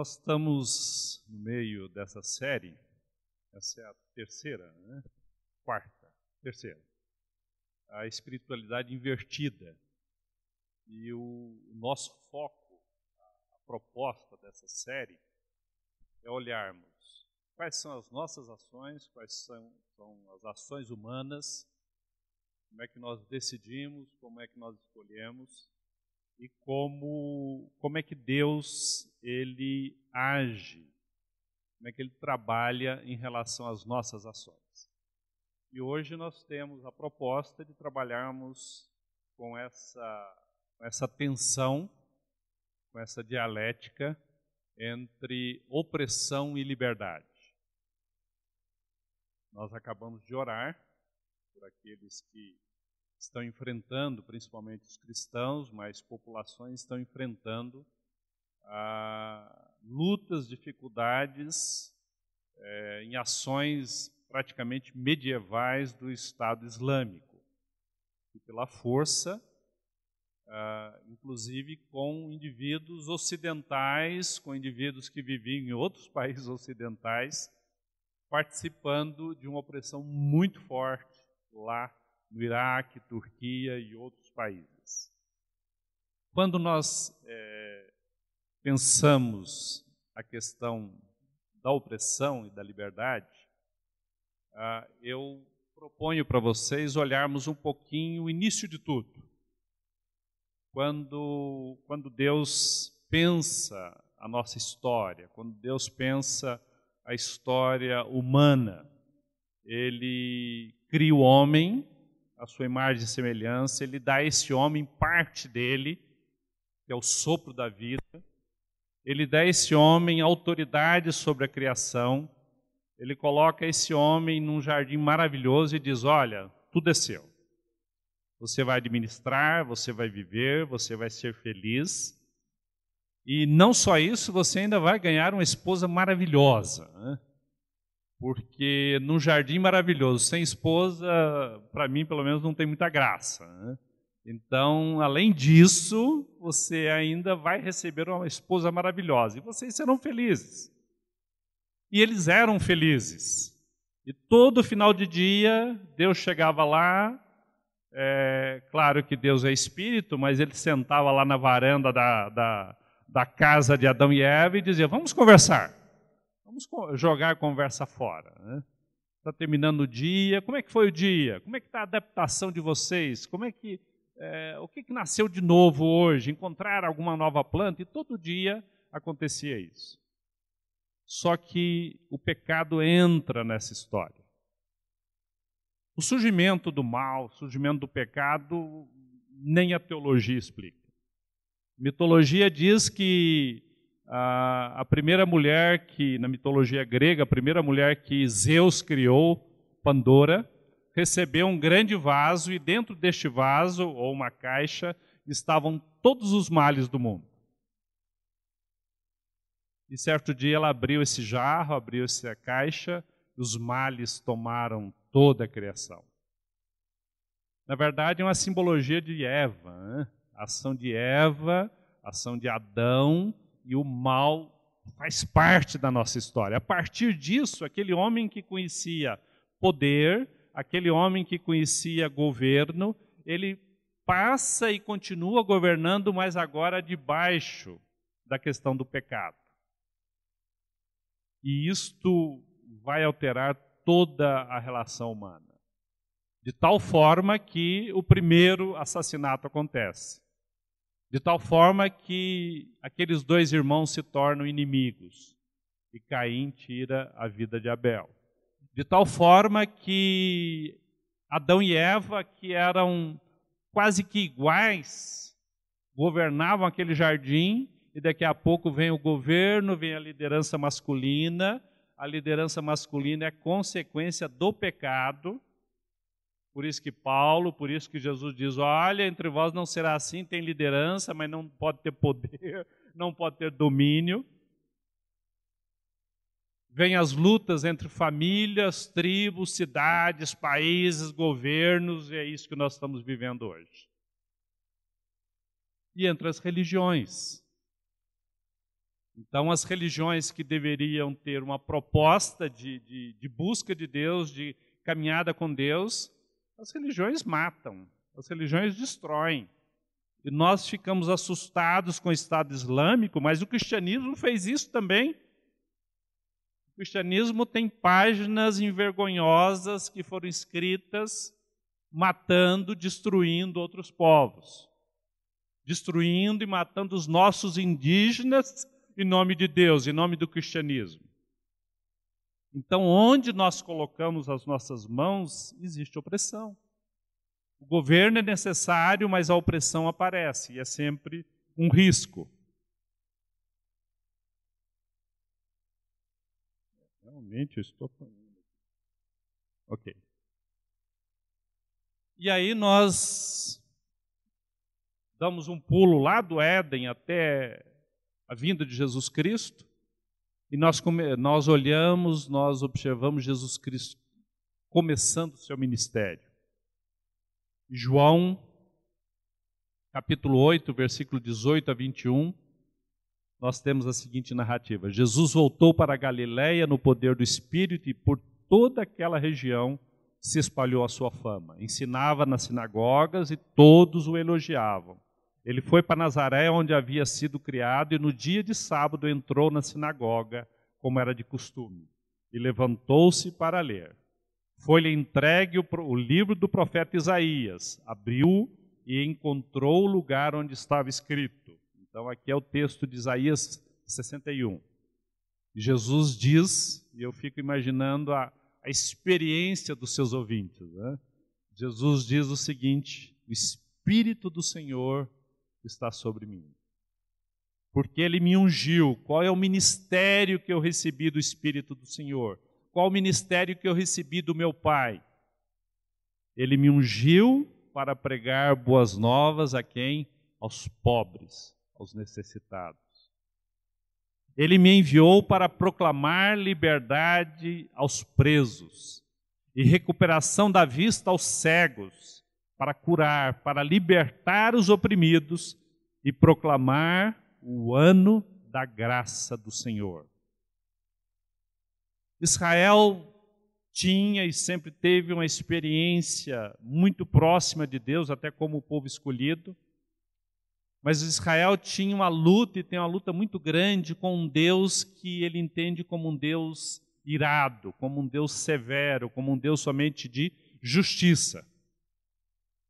Nós estamos no meio dessa série, essa é a terceira, né? Terceira. A espiritualidade invertida. E o nosso foco, a proposta dessa série, é olharmos quais são as nossas ações, quais são as ações humanas, como é que nós decidimos, como é que nós escolhemos e como é que Deus ele age, como é que ele trabalha em relação às nossas ações. E hoje nós temos a proposta de trabalharmos com essa tensão, com essa dialética entre opressão e liberdade. Nós acabamos de orar por aqueles que estão enfrentando, principalmente os cristãos, mas populações estão enfrentando lutas, dificuldades em ações praticamente medievais do Estado Islâmico. E pela força, inclusive com indivíduos ocidentais, com indivíduos que viviam em outros países ocidentais, participando de uma opressão muito forte lá no Iraque, Turquia e outros países. Quando nós pensamos a questão da opressão e da liberdade, eu proponho para vocês olharmos um pouquinho o início de tudo. Quando Deus pensa a nossa história, quando Deus pensa a história humana, Ele cria o homem, a sua imagem e semelhança, Ele dá a esse homem parte dele, que é o sopro da vida, Ele dá a esse homem autoridade sobre a criação, Ele coloca esse homem num jardim maravilhoso e diz, olha, tudo é seu. Você vai administrar, você vai viver, você vai ser feliz. E não só isso, você ainda vai ganhar uma esposa maravilhosa, né? Porque num jardim maravilhoso, sem esposa, para mim, pelo menos, não tem muita graça, né? Então, além disso, você ainda vai receber uma esposa maravilhosa. E vocês serão felizes. E eles eram felizes. E todo final de dia, Deus chegava lá. Claro que Deus é espírito, mas ele sentava lá na varanda da casa de Adão e Eva e dizia, vamos conversar. Vamos jogar a conversa fora. Está terminando o dia, como é que foi o dia? Como é que está a adaptação de vocês? O que nasceu de novo hoje? Encontraram alguma nova planta? E todo dia acontecia isso. Só que o pecado entra nessa história. O surgimento do mal, o surgimento do pecado, nem a teologia explica. A mitologia diz que a primeira mulher que, na mitologia grega, a primeira mulher que Zeus criou, Pandora, recebeu um grande vaso e dentro deste vaso, ou uma caixa, estavam todos os males do mundo. E certo dia ela abriu esse jarro, abriu essa caixa, e os males tomaram toda a criação. Na verdade, é uma simbologia de Eva, né? A ação de Eva, a ação de Adão, e o mal faz parte da nossa história. A partir disso, aquele homem que conhecia poder, aquele homem que conhecia governo, ele passa e continua governando, mas agora debaixo da questão do pecado. E isto vai alterar toda a relação humana. De tal forma que o primeiro assassinato acontece. De tal forma que aqueles dois irmãos se tornam inimigos. E Caim tira a vida de Abel. De tal forma que Adão e Eva, que eram quase que iguais, governavam aquele jardim, e daqui a pouco vem o governo, vem a liderança masculina. A liderança masculina é consequência do pecado. Por isso que Jesus diz, olha, entre vós não será assim, tem liderança, mas não pode ter poder, não pode ter domínio. Vêm as lutas entre famílias, tribos, cidades, países, governos, e é isso que nós estamos vivendo hoje. E entre as religiões. Então, as religiões que deveriam ter uma proposta de busca de Deus, de caminhada com Deus, as religiões matam, as religiões destroem. E nós ficamos assustados com o Estado Islâmico, mas o cristianismo fez isso também. O cristianismo tem páginas envergonhosas que foram escritas matando, destruindo outros povos. Destruindo e matando os nossos indígenas em nome de Deus, em nome do cristianismo. Então, onde nós colocamos as nossas mãos, existe opressão. O governo é necessário, mas a opressão aparece, e é sempre um risco. Realmente, eu estou falando. Ok. E aí nós damos um pulo lá do Éden até a vinda de Jesus Cristo, e nós olhamos, nós observamos Jesus Cristo começando o seu ministério. João, capítulo 8, versículo 18 a 21, nós temos a seguinte narrativa. Jesus voltou para a Galiléia no poder do Espírito e por toda aquela região se espalhou a sua fama. Ensinava nas sinagogas e todos o elogiavam. Ele foi para Nazaré, onde havia sido criado, e no dia de sábado entrou na sinagoga, como era de costume, e levantou-se para ler. Foi-lhe entregue o livro do profeta Isaías, abriu e encontrou o lugar onde estava escrito. Então aqui é o texto de Isaías 61. E Jesus diz, e eu fico imaginando a experiência dos seus ouvintes, né? Jesus diz o seguinte: o Espírito do Senhor está sobre mim, porque Ele me ungiu. Qual é o ministério que eu recebi do Espírito do Senhor? Qual o ministério que eu recebi do meu Pai? Ele me ungiu para pregar boas novas a quem? Aos pobres, aos necessitados. Ele me enviou para proclamar liberdade aos presos e recuperação da vista aos cegos, para curar, para libertar os oprimidos e proclamar o ano da graça do Senhor. Israel tinha e sempre teve uma experiência muito próxima de Deus, até como o povo escolhido. Mas Israel tinha uma luta e tem uma luta muito grande com um Deus que ele entende como um Deus irado, como um Deus severo, como um Deus somente de justiça.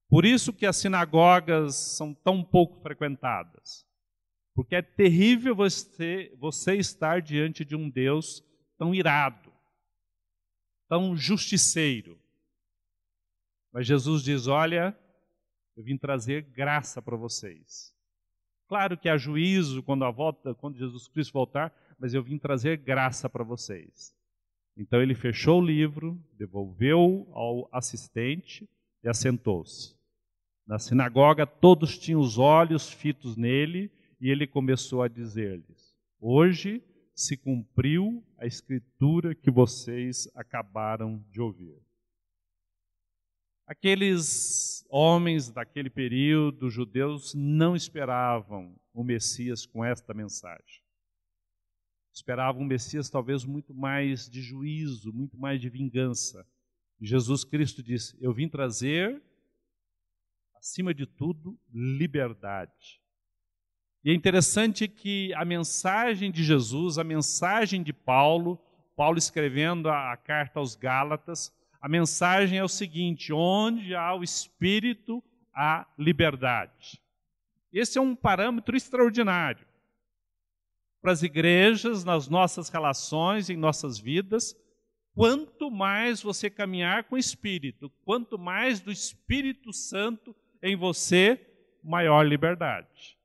Por isso que as sinagogas são tão pouco frequentadas. Porque é terrível você estar diante de um Deus tão irado, tão justiceiro. Mas Jesus diz, olha, eu vim trazer graça para vocês. Claro que há juízo quando Jesus Cristo voltar, mas eu vim trazer graça para vocês. Então ele fechou o livro, devolveu ao assistente e assentou-se. Na sinagoga todos tinham os olhos fitos nele e ele começou a dizer-lhes, hoje se cumpriu a escritura que vocês acabaram de ouvir. Aqueles homens daquele período, judeus, não esperavam o Messias com esta mensagem. Esperavam um Messias talvez muito mais de juízo, muito mais de vingança. E Jesus Cristo disse, eu vim trazer, acima de tudo, liberdade. E é interessante que a mensagem de Jesus, a mensagem de Paulo escrevendo a carta aos Gálatas, a mensagem é o seguinte, onde há o Espírito, há liberdade. Esse é um parâmetro extraordinário para as igrejas, nas nossas relações, em nossas vidas. Quanto mais você caminhar com o Espírito, quanto mais do Espírito Santo em você, maior liberdade.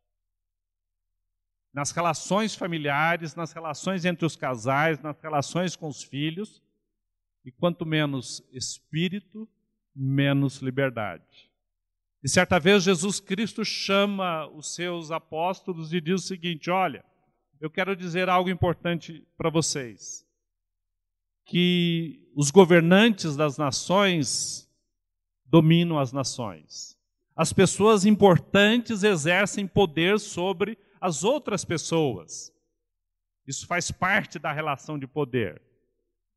Nas relações familiares, nas relações entre os casais, nas relações com os filhos, e quanto menos Espírito, menos liberdade. E certa vez Jesus Cristo chama os seus apóstolos e diz o seguinte, olha, eu quero dizer algo importante para vocês, que os governantes das nações dominam as nações. As pessoas importantes exercem poder sobre as outras pessoas. Isso faz parte da relação de poder.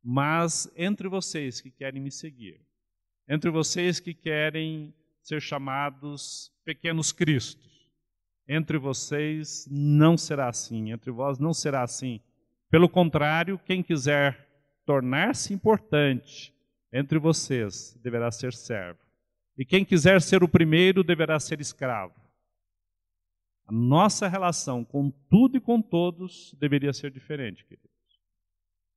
Mas entre vocês que querem me seguir, entre vocês que querem ser chamados pequenos cristos, entre vocês não será assim, entre vós não será assim. Pelo contrário, quem quiser tornar-se importante entre vocês deverá ser servo. E quem quiser ser o primeiro deverá ser escravo. A nossa relação com tudo e com todos deveria ser diferente, queridos.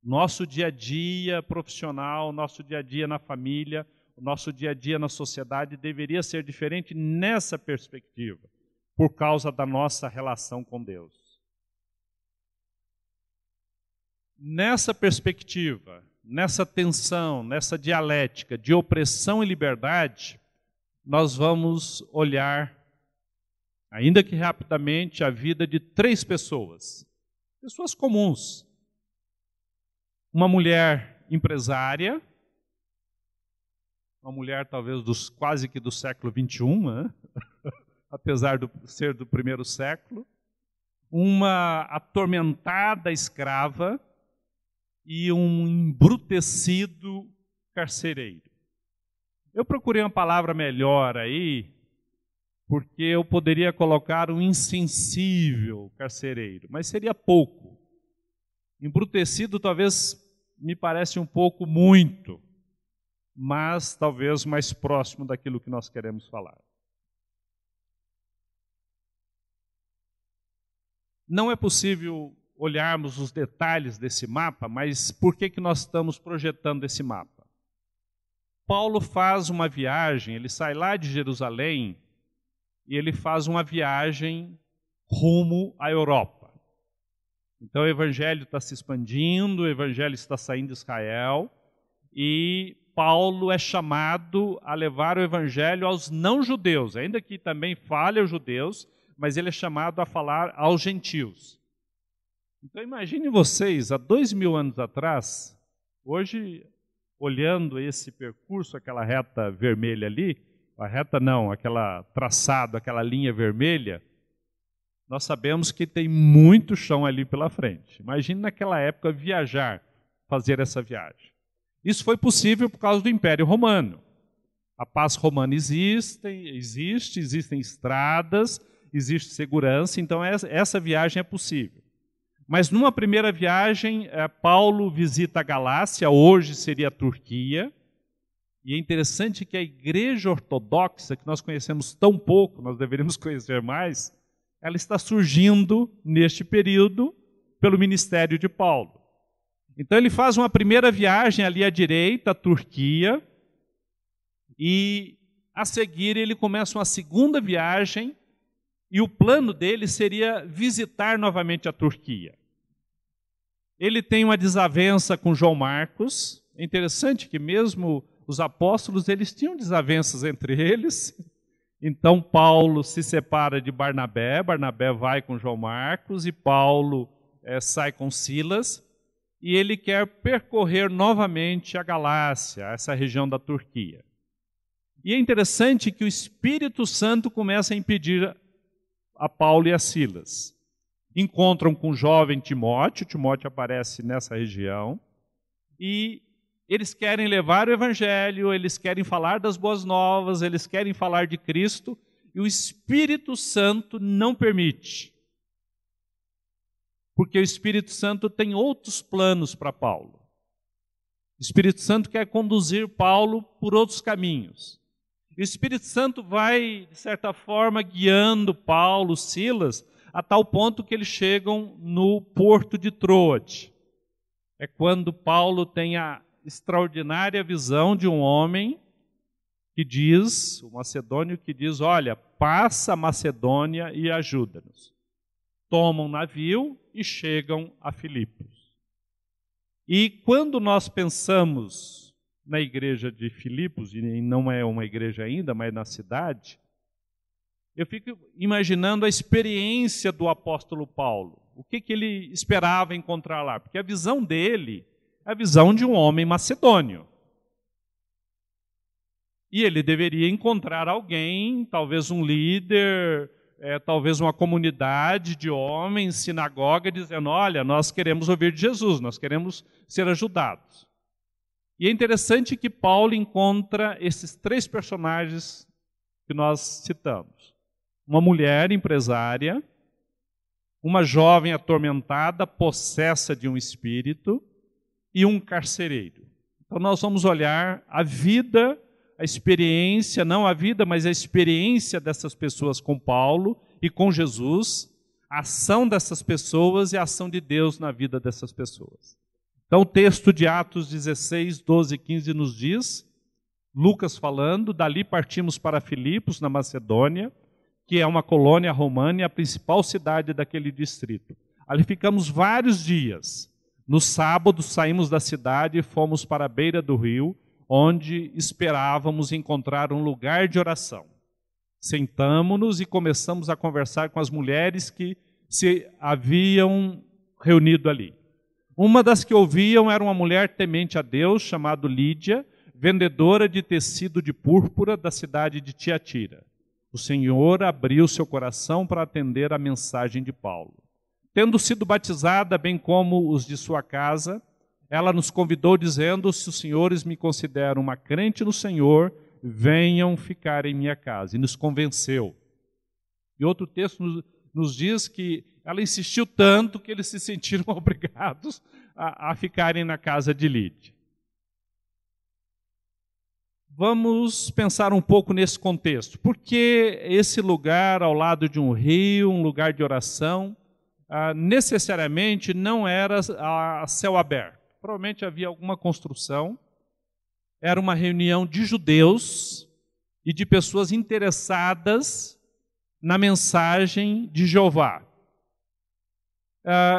Nosso dia a dia profissional, nosso dia a dia na família, o nosso dia a dia na sociedade deveria ser diferente nessa perspectiva, por causa da nossa relação com Deus. Nessa perspectiva, nessa tensão, nessa dialética de opressão e liberdade, nós vamos olhar, ainda que rapidamente, a vida de 3 pessoas. Pessoas comuns. Uma mulher empresária, uma mulher talvez quase que do século XXI, né? Apesar de ser do primeiro século. Uma atormentada escrava e um embrutecido carcereiro. Eu procurei uma palavra melhor aí, porque eu poderia colocar um insensível carcereiro, mas seria pouco. Embrutecido talvez me parece um pouco muito, mas talvez mais próximo daquilo que nós queremos falar. Não é possível olharmos os detalhes desse mapa, mas por que nós estamos projetando esse mapa? Paulo faz uma viagem, ele sai lá de Jerusalém e ele faz uma viagem rumo à Europa. Então o evangelho está se expandindo, o evangelho está saindo de Israel e Paulo é chamado a levar o evangelho aos não-judeus, ainda que também fale aos judeus, mas ele é chamado a falar aos gentios. Então imagine vocês, há 2000 anos atrás, hoje, olhando esse percurso, aquela reta vermelha ali, a reta não, aquela traçado, aquela linha vermelha, nós sabemos que tem muito chão ali pela frente. Imagine naquela época viajar, fazer essa viagem. Isso foi possível por causa do Império Romano. A paz romana existem estradas, existe segurança, então essa viagem é possível. Mas numa primeira viagem, Paulo visita a Galácia, hoje seria a Turquia, e é interessante que a igreja ortodoxa, que nós conhecemos tão pouco, nós deveríamos conhecer mais, ela está surgindo neste período pelo ministério de Paulo. Então ele faz uma primeira viagem ali à direita, a Turquia, e a seguir ele começa uma segunda viagem, e o plano dele seria visitar novamente a Turquia. Ele tem uma desavença com João Marcos. É interessante que mesmo os apóstolos, eles tinham desavenças entre eles. Então Paulo se separa de Barnabé, Barnabé vai com João Marcos e Paulo sai com Silas. E ele quer percorrer novamente a Galácia, essa região da Turquia. E é interessante que o Espírito Santo começa a impedir a Paulo e a Silas. Encontram com o jovem Timóteo, Timóteo aparece nessa região, e eles querem levar o evangelho, eles querem falar das boas novas, eles querem falar de Cristo, e o Espírito Santo não permite. Porque o Espírito Santo tem outros planos para Paulo. O Espírito Santo quer conduzir Paulo por outros caminhos. E o Espírito Santo vai, de certa forma, guiando Paulo, Silas, a tal ponto que eles chegam no porto de Troade. É quando Paulo tem a extraordinária visão de um homem que diz, o macedônio que diz, olha, passa a Macedônia e ajuda-nos. Tomam um navio e chegam a Filipos. E quando nós pensamos na igreja de Filipos, e não é uma igreja ainda, mas na cidade, eu fico imaginando a experiência do apóstolo Paulo. O que ele esperava encontrar lá? Porque a visão dele é a visão de um homem macedônio. E ele deveria encontrar alguém, talvez um líder talvez uma comunidade de homens, sinagoga, dizendo, olha, nós queremos ouvir de Jesus, nós queremos ser ajudados. E é interessante que Paulo encontra esses 3 personagens que nós citamos. Uma mulher empresária, uma jovem atormentada, possessa de um espírito, e um carcereiro. Então nós vamos olhar a vida, a experiência, não a vida, mas a experiência dessas pessoas com Paulo e com Jesus, a ação dessas pessoas e a ação de Deus na vida dessas pessoas. Então o texto de Atos 16, 12 e 15 nos diz, Lucas falando, dali partimos para Filipos, na Macedônia, que é uma colônia romana e a principal cidade daquele distrito. Ali ficamos vários dias. No sábado saímos da cidade e fomos para a beira do rio, onde esperávamos encontrar um lugar de oração. Sentamo-nos e começamos a conversar com as mulheres que se haviam reunido ali. Uma das que ouviam era uma mulher temente a Deus, chamada Lídia, vendedora de tecido de púrpura da cidade de Tiatira. O Senhor abriu seu coração para atender a mensagem de Paulo. Tendo sido batizada, bem como os de sua casa, ela nos convidou dizendo, se os senhores me consideram uma crente no Senhor, venham ficar em minha casa. E nos convenceu. E outro texto nos diz que ela insistiu tanto que eles se sentiram obrigados a ficarem na casa de Lídia. Vamos pensar um pouco nesse contexto. Por que esse lugar ao lado de um rio, um lugar de oração, necessariamente não era a céu aberto? Provavelmente havia alguma construção. Era uma reunião de judeus e de pessoas interessadas na mensagem de Jeová.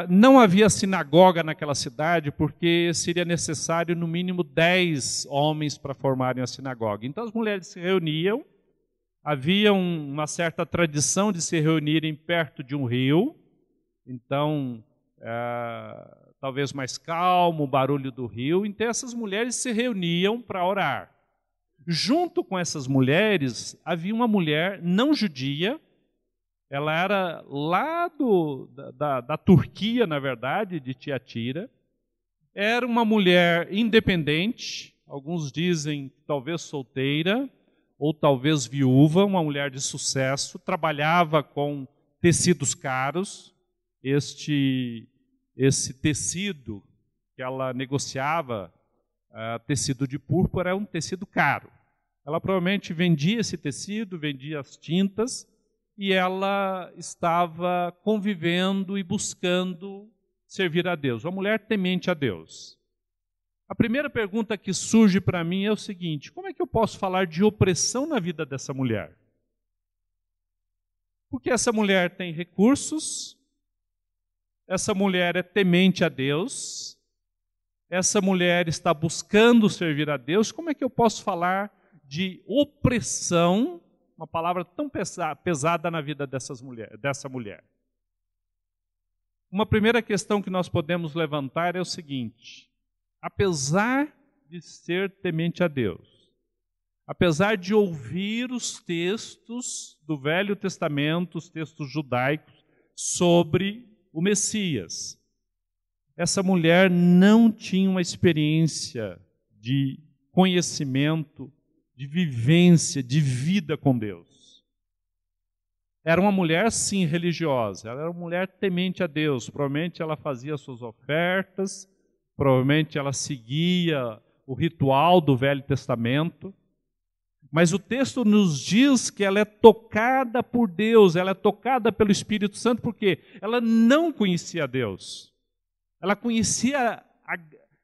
Não havia sinagoga naquela cidade, porque seria necessário no mínimo 10 homens para formarem a sinagoga. Então as mulheres se reuniam, havia uma certa tradição de se reunirem perto de um rio, então talvez mais calmo, o barulho do rio, então essas mulheres se reuniam para orar. Junto com essas mulheres havia uma mulher não judia. Ela era lá da Turquia, na verdade, de Tiatira. Era uma mulher independente, alguns dizem talvez solteira, ou talvez viúva, uma mulher de sucesso, trabalhava com tecidos caros. Esse tecido que ela negociava, tecido de púrpura, é um tecido caro. Ela provavelmente vendia esse tecido, vendia as tintas, e ela estava convivendo e buscando servir a Deus. Uma mulher temente a Deus. A primeira pergunta que surge para mim é o seguinte: como é que eu posso falar de opressão na vida dessa mulher? Porque essa mulher tem recursos, essa mulher é temente a Deus, essa mulher está buscando servir a Deus. Como é que eu posso falar de opressão, uma palavra tão pesada na vida dessa mulher? Uma primeira questão que nós podemos levantar é o seguinte: apesar de ser temente a Deus, apesar de ouvir os textos do Velho Testamento, os textos judaicos, sobre o Messias, essa mulher não tinha uma experiência de conhecimento, de vivência, de vida com Deus. Era uma mulher, sim, religiosa. Ela era uma mulher temente a Deus. Provavelmente ela fazia suas ofertas, provavelmente ela seguia o ritual do Velho Testamento. Mas o texto nos diz que ela é tocada por Deus, ela é tocada pelo Espírito Santo, porque ela não conhecia Deus. Ela conhecia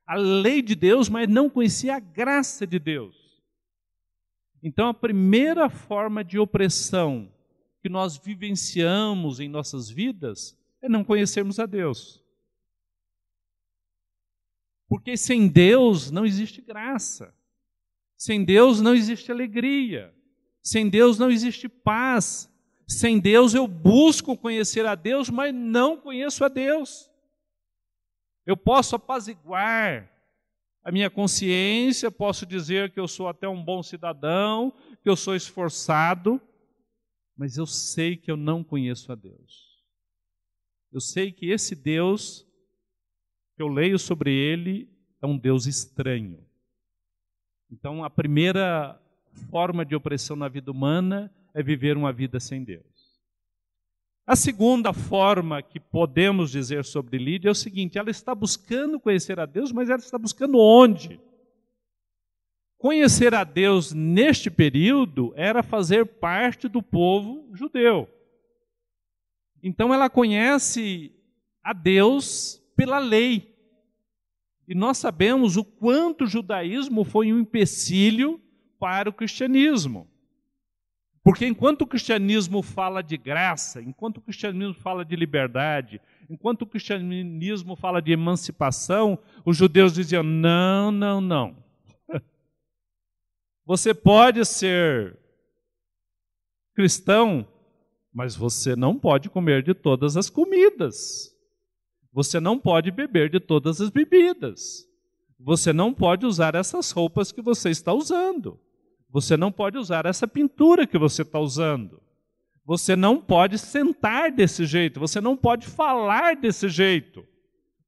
a lei de Deus, mas não conhecia a graça de Deus. Então, a primeira forma de opressão que nós vivenciamos em nossas vidas é não conhecermos a Deus. Porque sem Deus não existe graça. Sem Deus não existe alegria. Sem Deus não existe paz. Sem Deus eu busco conhecer a Deus, mas não conheço a Deus. Eu posso apaziguar a minha consciência, posso dizer que eu sou até um bom cidadão, que eu sou esforçado, mas eu sei que eu não conheço a Deus. Eu sei que esse Deus que eu leio sobre ele é um Deus estranho. Então, a primeira forma de opressão na vida humana é viver uma vida sem Deus. A segunda forma que podemos dizer sobre Lídia é o seguinte: ela está buscando conhecer a Deus, mas ela está buscando onde? Conhecer a Deus neste período era fazer parte do povo judeu. Então ela conhece a Deus pela lei. E nós sabemos o quanto o judaísmo foi um empecilho para o cristianismo. Porque enquanto o cristianismo fala de graça, enquanto o cristianismo fala de liberdade, enquanto o cristianismo fala de emancipação, os judeus diziam: não, não, não. Você pode ser cristão, mas você não pode comer de todas as comidas. Você não pode beber de todas as bebidas. Você não pode usar essas roupas que você está usando. Você não pode usar essa pintura que você está usando. Você não pode sentar desse jeito. Você não pode falar desse jeito.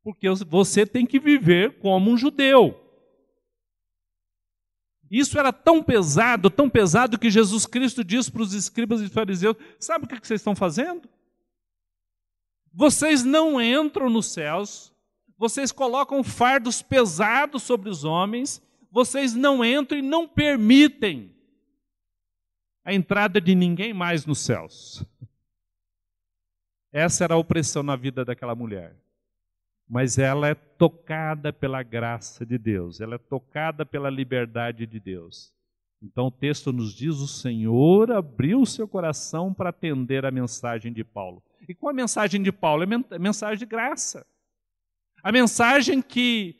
Porque você tem que viver como um judeu. Isso era tão pesado que Jesus Cristo diz para os escribas e fariseus: sabe o que vocês estão fazendo? Vocês não entram nos céus, vocês colocam fardos pesados sobre os homens, vocês não entram e não permitem a entrada de ninguém mais nos céus. Essa era a opressão na vida daquela mulher. Mas ela é tocada pela graça de Deus, ela é tocada pela liberdade de Deus. Então o texto nos diz: o Senhor abriu o seu coração para atender a mensagem de Paulo. E qual a mensagem de Paulo? É a mensagem de graça. A mensagem que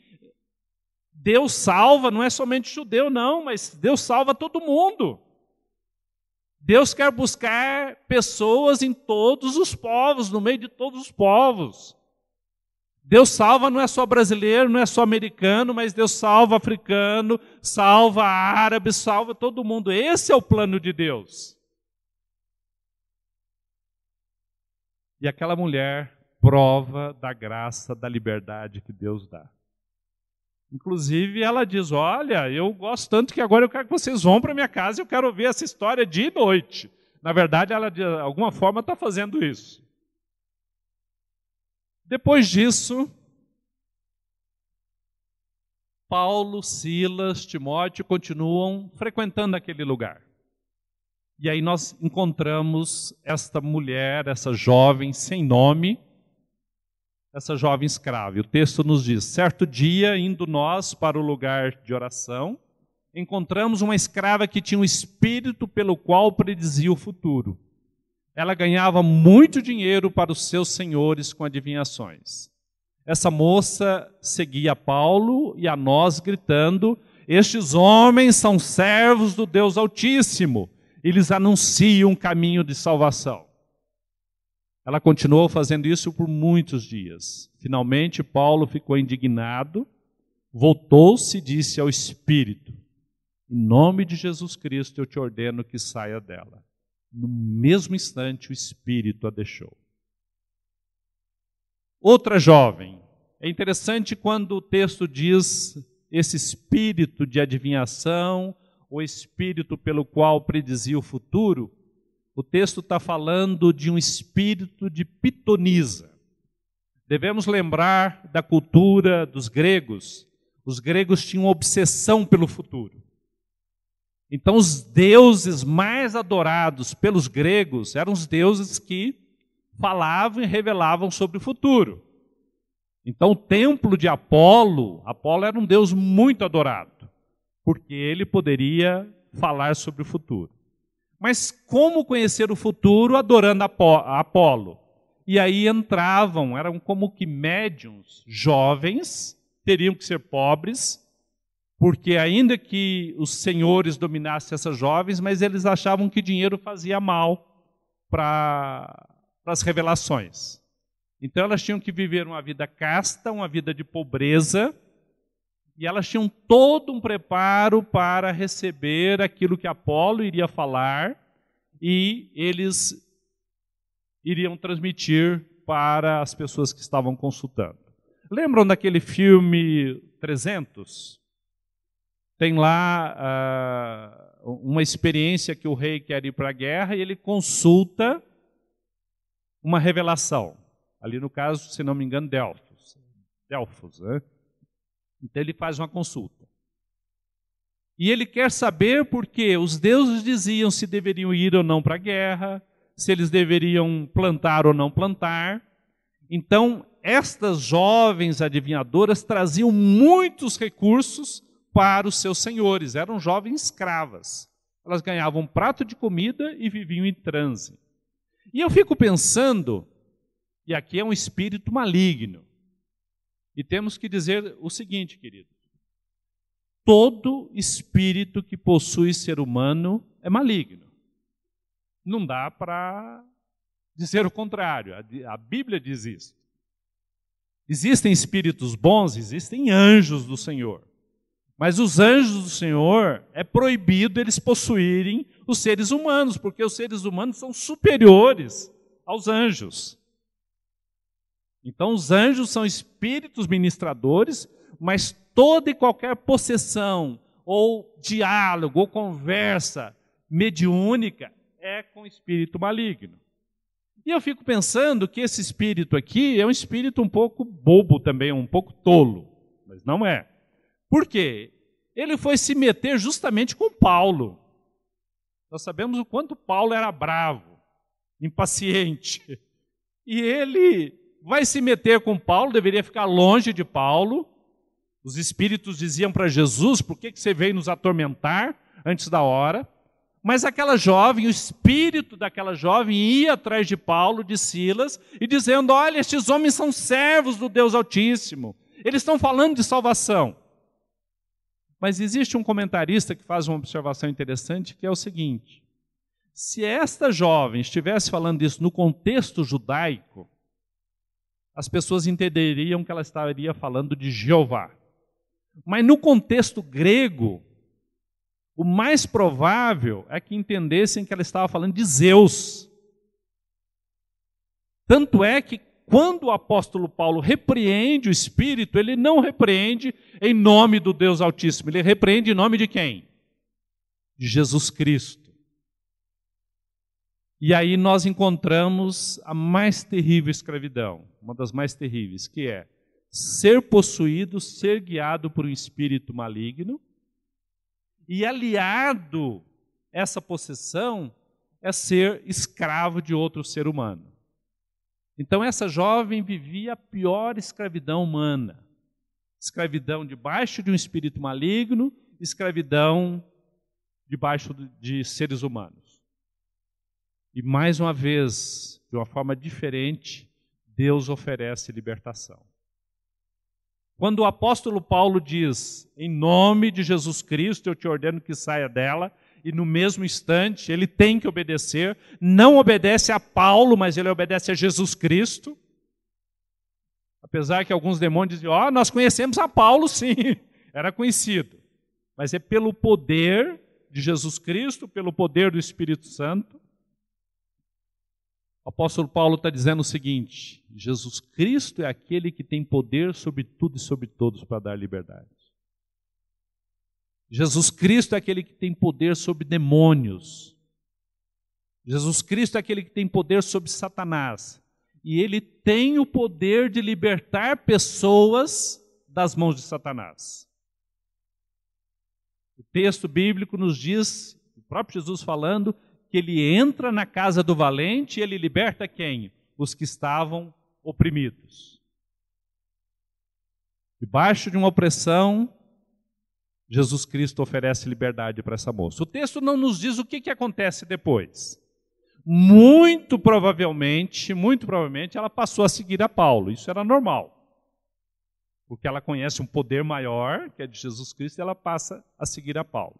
Deus salva não é somente judeu, não, mas Deus salva todo mundo. Deus quer buscar pessoas em todos os povos, no meio de todos os povos. Deus salva não é só brasileiro, não é só americano, mas Deus salva africano, salva árabe, salva todo mundo. Esse é o plano de Deus. E aquela mulher prova da graça, da liberdade que Deus dá. Inclusive ela diz: olha, eu gosto tanto que agora eu quero que vocês vão para minha casa e eu quero ouvir essa história dia e noite. Na verdade, ela de alguma forma está fazendo isso. Depois disso, Paulo, Silas, Timóteo continuam frequentando aquele lugar. E aí nós encontramos esta mulher, essa jovem sem nome, essa jovem escrava. E o texto nos diz: certo dia, indo nós para o lugar de oração, encontramos uma escrava que tinha um espírito pelo qual predizia o futuro. Ela ganhava muito dinheiro para os seus senhores com adivinhações. Essa moça seguia Paulo e a nós gritando: estes homens são servos do Deus Altíssimo, eles anunciam um caminho de salvação. Ela continuou fazendo isso por muitos dias. Finalmente Paulo ficou indignado, voltou-se e disse ao espírito: em nome de Jesus Cristo eu te ordeno que saia dela. No mesmo instante, o Espírito a deixou. Outra jovem. É interessante quando o texto diz esse espírito de adivinhação, o espírito pelo qual predizia o futuro, o texto está falando de um espírito de pitonisa. Devemos lembrar da cultura dos gregos. Os gregos tinham obsessão pelo futuro. Então, os deuses mais adorados pelos gregos eram os deuses que falavam e revelavam sobre o futuro. Então, o templo de Apolo era um deus muito adorado, porque ele poderia falar sobre o futuro. Mas como conhecer o futuro adorando Apolo? E aí entravam, eram como que médiuns jovens, teriam que ser pobres, porque ainda que os senhores dominassem essas jovens, mas eles achavam que dinheiro fazia mal para as revelações. Então elas tinham que viver uma vida casta, uma vida de pobreza, e elas tinham todo um preparo para receber aquilo que Apolo iria falar, e eles iriam transmitir para as pessoas que estavam consultando. Lembram daquele filme 300? Tem lá uma experiência que o rei quer ir para a guerra e ele consulta uma revelação. Ali no caso, se não me engano, Delfos, né? Então ele faz uma consulta. E ele quer saber porque os deuses diziam se deveriam ir ou não para a guerra, se eles deveriam plantar ou não plantar. Então, estas jovens adivinhadoras traziam muitos recursos para os seus senhores. Eram jovens escravas. Elas ganhavam um prato de comida e viviam em transe. E eu fico pensando, e aqui é um espírito maligno, e temos que dizer o seguinte, querido: todo espírito que possui ser humano é maligno. Não dá para dizer o contrário, a Bíblia diz isso. Existem espíritos bons, existem anjos do Senhor. Mas os anjos do Senhor, é proibido eles possuírem os seres humanos, porque os seres humanos são superiores aos anjos. Então os anjos são espíritos ministradores, mas toda e qualquer possessão, ou diálogo, ou conversa mediúnica é com espírito maligno. E eu fico pensando que esse espírito aqui é um espírito um pouco bobo também, um pouco tolo, mas não é. Por quê? Ele foi se meter justamente com Paulo. Nós sabemos o quanto Paulo era bravo, impaciente. E ele vai se meter com Paulo, deveria ficar longe de Paulo. Os espíritos diziam para Jesus: por que você veio nos atormentar antes da hora? Mas aquela jovem, o espírito daquela jovem ia atrás de Paulo, de Silas, e dizendo: olha, estes homens são servos do Deus Altíssimo. Eles estão falando de salvação. Mas existe um comentarista que faz uma observação interessante, que é o seguinte: se esta jovem estivesse falando isso no contexto judaico, as pessoas entenderiam que ela estaria falando de Jeová. Mas no contexto grego, o mais provável é que entendessem que ela estava falando de Zeus. Tanto é que quando o apóstolo Paulo repreende o espírito, ele não repreende em nome do Deus Altíssimo, ele repreende em nome de quem? De Jesus Cristo. E aí nós encontramos a mais terrível escravidão, uma das mais terríveis, que é ser possuído, ser guiado por um espírito maligno, e aliado a essa possessão é ser escravo de outro ser humano. Então essa jovem vivia a pior escravidão humana. Escravidão debaixo de um espírito maligno, escravidão debaixo de seres humanos. E mais uma vez, de uma forma diferente, Deus oferece libertação. Quando o apóstolo Paulo diz: em nome de Jesus Cristo eu te ordeno que saia dela, e no mesmo instante ele tem que obedecer, não obedece a Paulo, mas ele obedece a Jesus Cristo. Apesar que alguns demônios diziam: nós conhecemos a Paulo, sim, era conhecido. Mas é pelo poder de Jesus Cristo, pelo poder do Espírito Santo. O apóstolo Paulo está dizendo o seguinte: Jesus Cristo é aquele que tem poder sobre tudo e sobre todos para dar liberdade. Jesus Cristo é aquele que tem poder sobre demônios. Jesus Cristo é aquele que tem poder sobre Satanás. E ele tem o poder de libertar pessoas das mãos de Satanás. O texto bíblico nos diz, o próprio Jesus falando, que ele entra na casa do valente e ele liberta quem? Os que estavam oprimidos. Debaixo de uma opressão, Jesus Cristo oferece liberdade para essa moça. O texto não nos diz o que acontece depois. Muito provavelmente, ela passou a seguir a Paulo. Isso era normal. Porque ela conhece um poder maior, que é de Jesus Cristo, e ela passa a seguir a Paulo.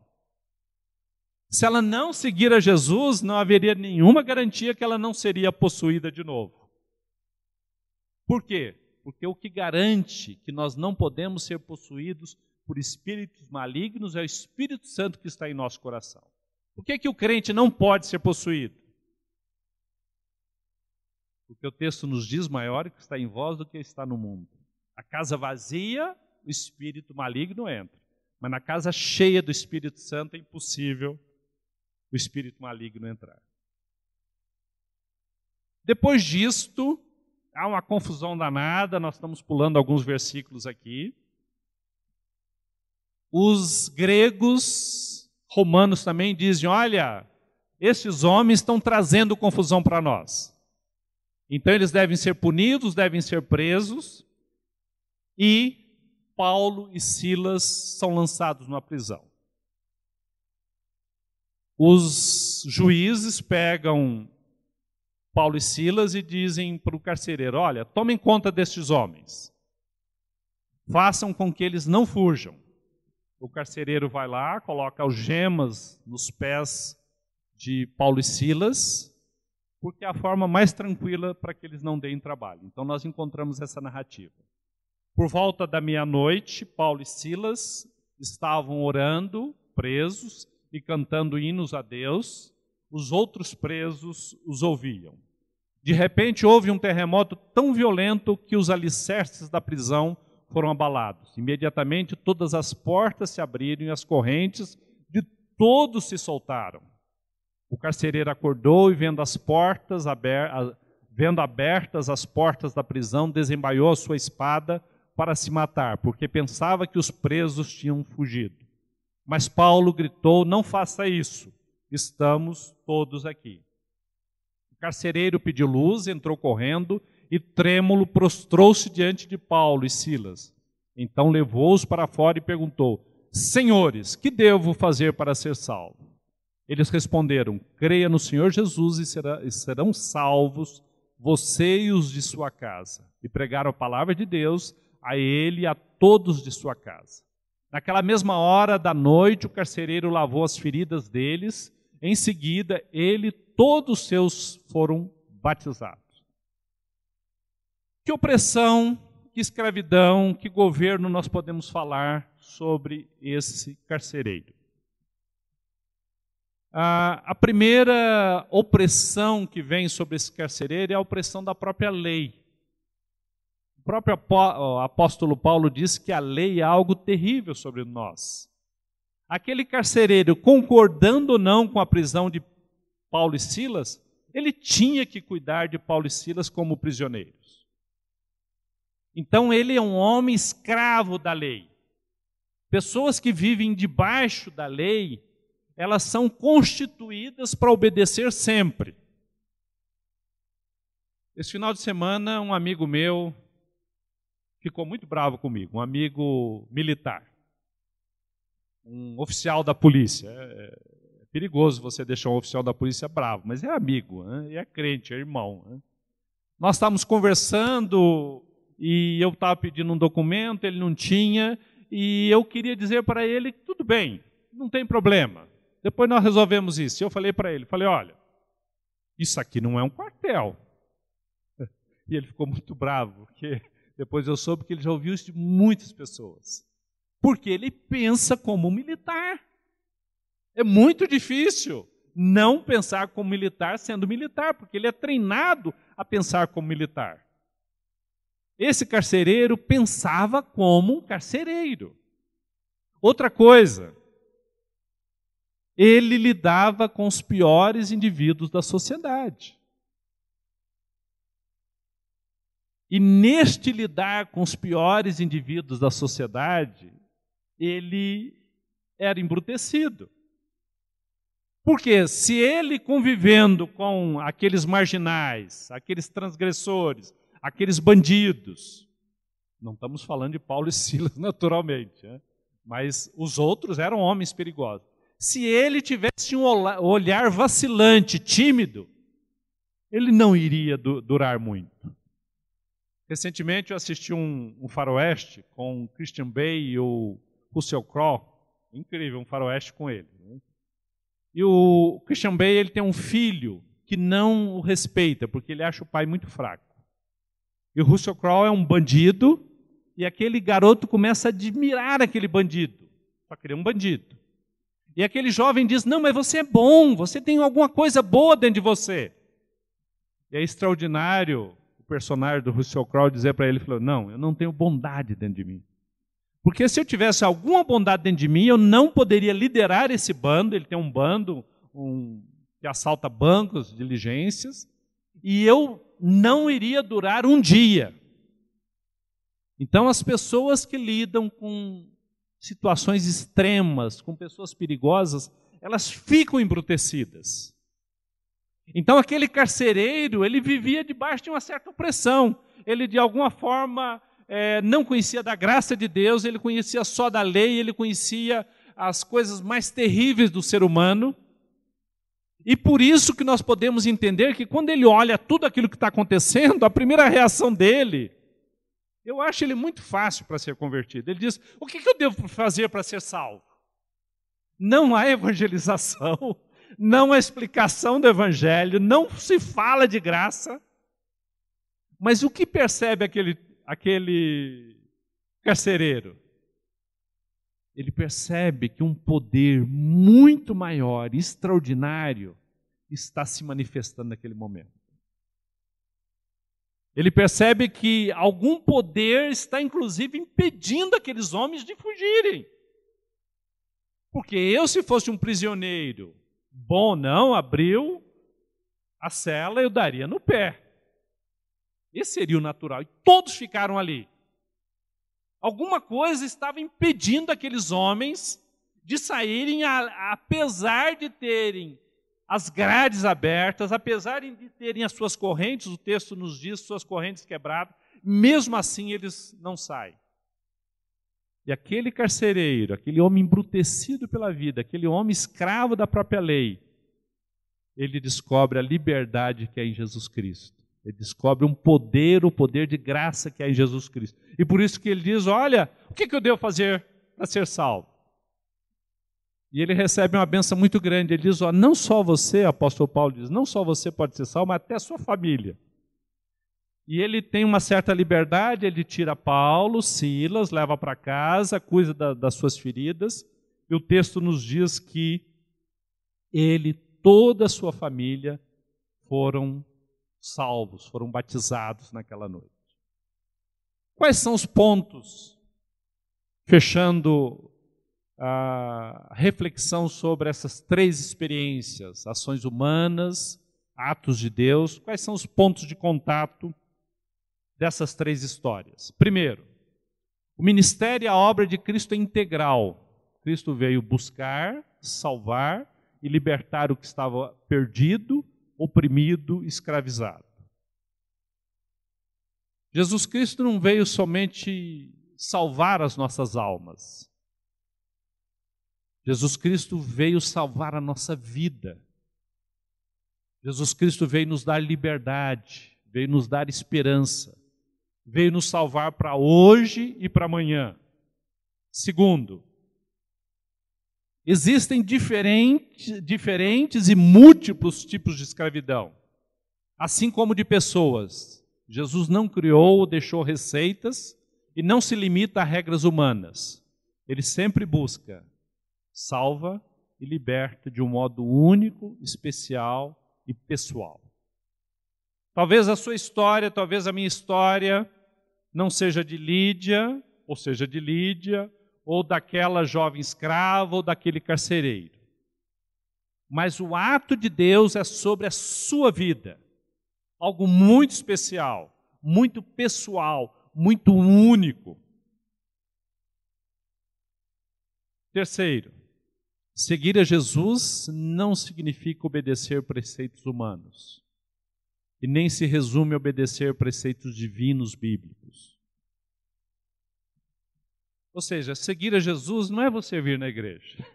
Se ela não seguir a Jesus, não haveria nenhuma garantia que ela não seria possuída de novo. Por quê? Porque o que garante que nós não podemos ser possuídos por espíritos malignos é o Espírito Santo que está em nosso coração. Por que o crente não pode ser possuído? Porque o texto nos diz: maior é que está em vós do que está no mundo. A casa vazia, o espírito maligno entra. Mas na casa cheia do Espírito Santo é impossível o espírito maligno entrar. Depois disto, há uma confusão danada, nós estamos pulando alguns versículos aqui. Os gregos, romanos também dizem: olha, esses homens estão trazendo confusão para nós. Então eles devem ser punidos, devem ser presos, e Paulo e Silas são lançados numa prisão. Os juízes pegam Paulo e Silas e dizem para o carcereiro: olha, tomem conta destes homens, façam com que eles não fujam. O carcereiro vai lá, coloca algemas nos pés de Paulo e Silas, porque é a forma mais tranquila para que eles não deem trabalho. Então nós encontramos essa narrativa. Por volta da meia-noite, Paulo e Silas estavam orando, presos, e cantando hinos a Deus. Os outros presos os ouviam. De repente houve um terremoto tão violento que os alicerces da prisão foram abalados. Imediatamente todas as portas se abriram e as correntes de todos se soltaram. O carcereiro acordou e, vendo abertas as portas da prisão, desembaiou a sua espada para se matar, porque pensava que os presos tinham fugido. Mas Paulo gritou: não faça isso, estamos todos aqui. O carcereiro pediu luz, entrou correndo e, trêmulo, prostrou-se diante de Paulo e Silas. Então levou-os para fora e perguntou: senhores, que devo fazer para ser salvo? Eles responderam: creia no Senhor Jesus e serão salvos você e os de sua casa. E pregaram a palavra de Deus a ele e a todos de sua casa. Naquela mesma hora da noite, o carcereiro lavou as feridas deles. Em seguida, ele e todos os seus foram batizados. Que opressão, que escravidão, que governo nós podemos falar sobre esse carcereiro? A primeira opressão que vem sobre esse carcereiro é a opressão da própria lei. O próprio apóstolo Paulo diz que a lei é algo terrível sobre nós. Aquele carcereiro, concordando ou não com a prisão de Paulo e Silas, ele tinha que cuidar de Paulo e Silas como prisioneiros. Então ele é um homem escravo da lei. Pessoas que vivem debaixo da lei, elas são constituídas para obedecer sempre. Esse final de semana, um amigo meu ficou muito bravo comigo, um amigo militar, um oficial da polícia. É perigoso você deixar um oficial da polícia bravo, mas é amigo, né? É crente, é irmão. Né? Nós estávamos conversando e eu estava pedindo um documento, ele não tinha, e eu queria dizer para ele: tudo bem, não tem problema. Depois nós resolvemos isso. Eu falei para ele, olha, isso aqui não é um quartel. E ele ficou muito bravo, porque depois eu soube que ele já ouviu isso de muitas pessoas. Porque ele pensa como um militar. É muito difícil não pensar como militar sendo militar, porque ele é treinado a pensar como militar. Esse carcereiro pensava como um carcereiro. Outra coisa, ele lidava com os piores indivíduos da sociedade. E neste lidar com os piores indivíduos da sociedade, ele era embrutecido. Porque se ele convivendo com aqueles marginais, aqueles transgressores, aqueles bandidos, não estamos falando de Paulo e Silas naturalmente, né? Mas os outros eram homens perigosos. Se ele tivesse um olhar vacilante, tímido, ele não iria durar muito. Recentemente eu assisti um faroeste com o Christian Bale e o Russell Crowe. Incrível, um faroeste com ele. Né? E o Christian Bale, ele tem um filho que não o respeita, porque ele acha o pai muito fraco. E o Russell Crowe é um bandido, e aquele garoto começa a admirar aquele bandido. Só que ele é um bandido. E aquele jovem diz, não, mas você é bom, você tem alguma coisa boa dentro de você. E é extraordinário o personagem do Russell Crowe dizer para ele, falou, não, eu não tenho bondade dentro de mim. Porque se eu tivesse alguma bondade dentro de mim, eu não poderia liderar esse bando. Ele tem um bando que assalta bancos, diligências, e eu não iria durar um dia. Então, as pessoas que lidam com situações extremas, com pessoas perigosas, elas ficam embrutecidas. Então, aquele carcereiro, ele vivia debaixo de uma certa opressão. Ele, de alguma forma, não conhecia da graça de Deus, ele conhecia só da lei, ele conhecia as coisas mais terríveis do ser humano. E por isso que nós podemos entender que quando ele olha tudo aquilo que está acontecendo, a primeira reação dele, eu acho ele muito fácil para ser convertido. Ele diz, o que eu devo fazer para ser salvo? Não há evangelização, não há explicação do evangelho, não se fala de graça. Mas o que percebe aquele carcereiro? Ele percebe que um poder muito maior, extraordinário, está se manifestando naquele momento. Ele percebe que algum poder está, inclusive, impedindo aqueles homens de fugirem. Porque eu, se fosse um prisioneiro, bom não, abriu a cela, eu daria no pé. Esse seria o natural. E todos ficaram ali. Alguma coisa estava impedindo aqueles homens de saírem, apesar de terem as grades abertas, apesar de terem as suas correntes, o texto nos diz, suas correntes quebradas, mesmo assim eles não saem. E aquele carcereiro, aquele homem embrutecido pela vida, aquele homem escravo da própria lei, ele descobre a liberdade que é em Jesus Cristo. Ele descobre o poder de graça que há em Jesus Cristo. E por isso que ele diz, olha, o que eu devo fazer para ser salvo? E ele recebe uma bênção muito grande. Ele diz, não só você, o apóstolo Paulo diz, não só você pode ser salvo, mas até a sua família. E ele tem uma certa liberdade, ele tira Paulo, Silas, leva para casa, cuida das suas feridas. E o texto nos diz que ele, toda a sua família, foram salvos, foram batizados naquela noite. Quais são os pontos, fechando a reflexão sobre essas três experiências, ações humanas, atos de Deus, quais são os pontos de contato dessas três histórias? Primeiro, o ministério e a obra de Cristo é integral. Cristo veio buscar, salvar e libertar o que estava perdido, oprimido, escravizado. Jesus Cristo não veio somente salvar as nossas almas. Jesus Cristo veio salvar a nossa vida. Jesus Cristo veio nos dar liberdade, veio nos dar esperança, veio nos salvar para hoje e para amanhã. Segundo, existem diferentes e múltiplos tipos de escravidão, assim como de pessoas. Jesus não criou ou deixou receitas e não se limita a regras humanas. Ele sempre busca, salva e liberta de um modo único, especial e pessoal. Talvez a sua história, talvez a minha história não seja de Lídia, ou seja de Lídia, ou daquela jovem escrava, ou daquele carcereiro. Mas o ato de Deus é sobre a sua vida. Algo muito especial, muito pessoal, muito único. Terceiro, seguir a Jesus não significa obedecer preceitos humanos. E nem se resume a obedecer preceitos divinos bíblicos. Ou seja, seguir a Jesus não é você vir na igreja.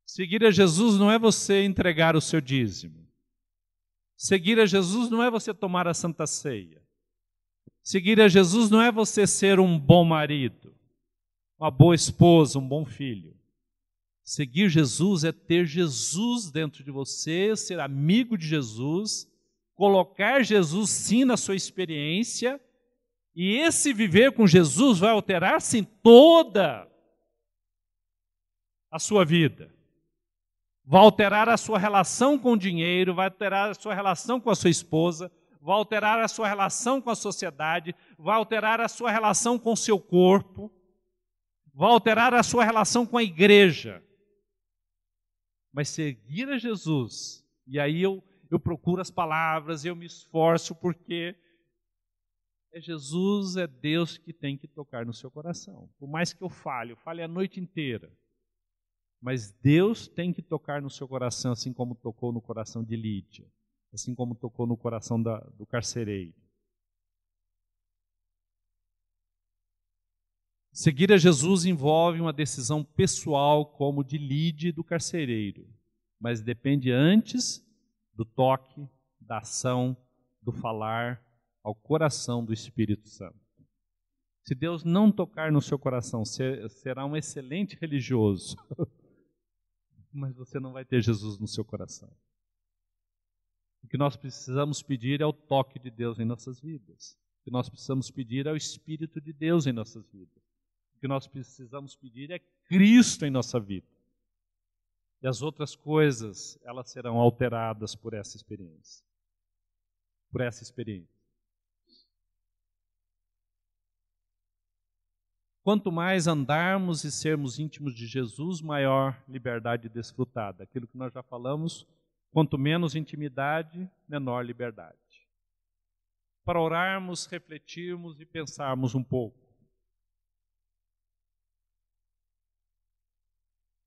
Seguir a Jesus não é você entregar o seu dízimo. Seguir a Jesus não é você tomar a Santa Ceia. Seguir a Jesus não é você ser um bom marido, uma boa esposa, um bom filho. Seguir Jesus é ter Jesus dentro de você, ser amigo de Jesus, colocar Jesus sim na sua experiência, e esse viver com Jesus vai alterar sim toda a sua vida. Vai alterar a sua relação com o dinheiro, vai alterar a sua relação com a sua esposa, vai alterar a sua relação com a sociedade, vai alterar a sua relação com o seu corpo, vai alterar a sua relação com a igreja. Mas seguir a Jesus, e aí eu procuro as palavras, eu me esforço, porque é Jesus, é Deus que tem que tocar no seu coração. Por mais que eu fale a noite inteira, mas Deus tem que tocar no seu coração, assim como tocou no coração de Lídia, assim como tocou no coração do carcereiro. Seguir a Jesus envolve uma decisão pessoal, como de Lídia e do carcereiro, mas depende antes do toque, da ação, do falar ao coração do Espírito Santo. Se Deus não tocar no seu coração, será um excelente religioso, mas você não vai ter Jesus no seu coração. O que nós precisamos pedir é o toque de Deus em nossas vidas. O que nós precisamos pedir é o Espírito de Deus em nossas vidas. O que nós precisamos pedir é Cristo em nossa vida. E as outras coisas, elas serão alteradas por essa experiência. Por essa experiência. Quanto mais andarmos e sermos íntimos de Jesus, maior liberdade desfrutada. Aquilo que nós já falamos, quanto menos intimidade, menor liberdade. Para orarmos, refletirmos e pensarmos um pouco.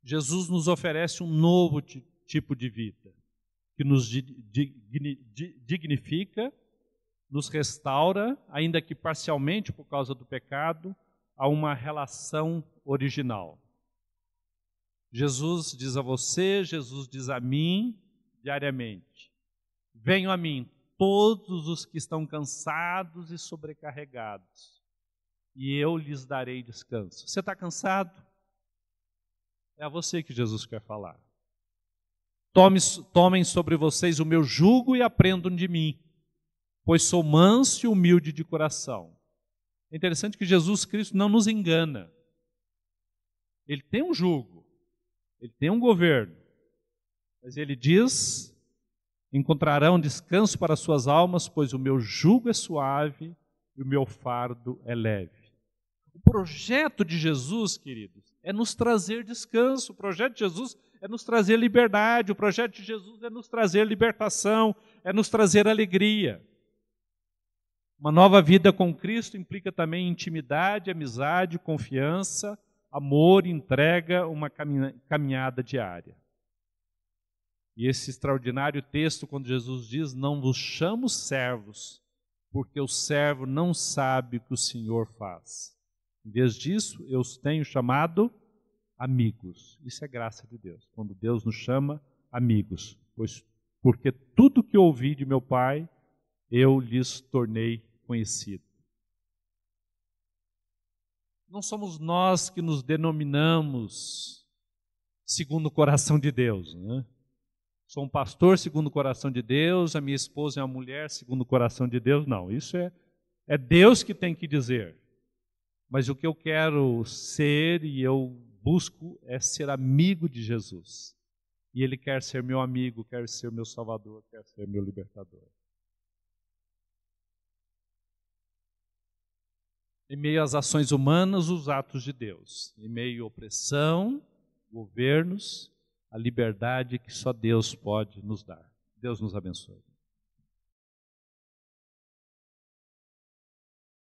Jesus nos oferece um novo tipo de vida, que nos dignifica, nos restaura, ainda que parcialmente por causa do pecado, a uma relação original. Jesus diz a você, Jesus diz a mim diariamente: venham a mim todos os que estão cansados e sobrecarregados, e eu lhes darei descanso. Você está cansado? É a você que Jesus quer falar. Tomem sobre vocês o meu jugo e aprendam de mim, pois sou manso e humilde de coração. É interessante que Jesus Cristo não nos engana. Ele tem um jugo, ele tem um governo, mas ele diz: encontrarão descanso para suas almas, pois o meu jugo é suave e o meu fardo é leve. O projeto de Jesus, queridos, é nos trazer descanso. O projeto de Jesus é nos trazer liberdade. O projeto de Jesus é nos trazer libertação, é nos trazer alegria. Uma nova vida com Cristo implica também intimidade, amizade, confiança, amor, entrega, uma caminhada diária. E esse extraordinário texto, quando Jesus diz: não vos chamo servos, porque o servo não sabe o que o Senhor faz. Em vez disso, eu os tenho chamado amigos. Isso é graça de Deus, quando Deus nos chama amigos. Porque tudo que ouvi de meu Pai, eu lhes tornei conhecido. Não somos nós que nos denominamos segundo o coração de Deus, né? Sou um pastor segundo o coração de Deus, a minha esposa é uma mulher segundo o coração de Deus. Não, isso é Deus que tem que dizer. Mas o que eu quero ser e eu busco é ser amigo de Jesus. E Ele quer ser meu amigo, quer ser meu Salvador, quer ser meu libertador. Em meio às ações humanas, os atos de Deus. Em meio à opressão, governos, a liberdade que só Deus pode nos dar. Deus nos abençoe.